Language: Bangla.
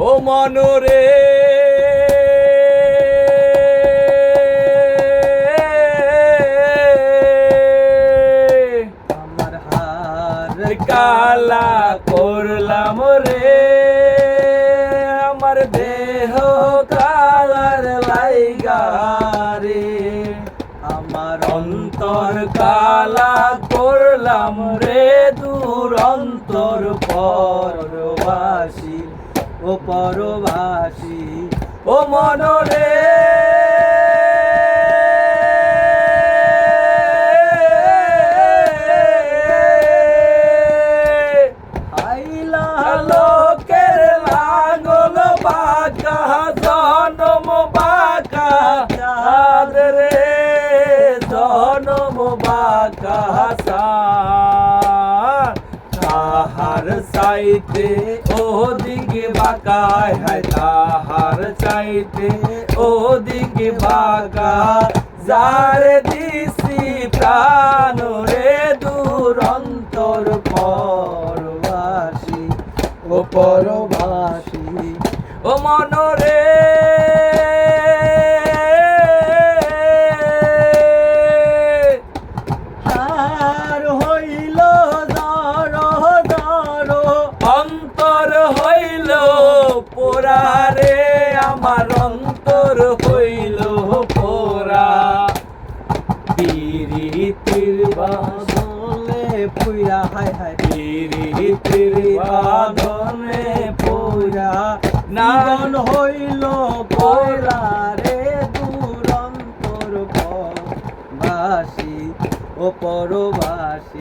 ও মনরে আমার হার কালা করলাম রে, আমার দেহ কালার লাইগা রে, আমার অন্তর কালা করলাম রে, দুরন্তর পরবাসী ও পরবাসী ও মনরে আইলা লোকের লাঙ্গল বাঁকা জনম বাঁকা চাঁদ রে, জনম বাঁকা চাঁদ, তাহার চাইতে ওদিক বাঁকা, হায় তাহার চাইতে ওদিক বাঁকা, যার দিছি প্রাণ রে, দুরন্তর পরবাসী ও পরবাসী ও মনরে আর হইল দর দর অন্তর হইল পোড়া রে, আমার অন্তর হইল পোড়া, পিরিতির বাদলে পুইরা হায় হায় পিরিতির বাঁধনে পুইরা না জীবন হইল পয়লা রে, দুরন্তর পরবাসী ও পরবাসী।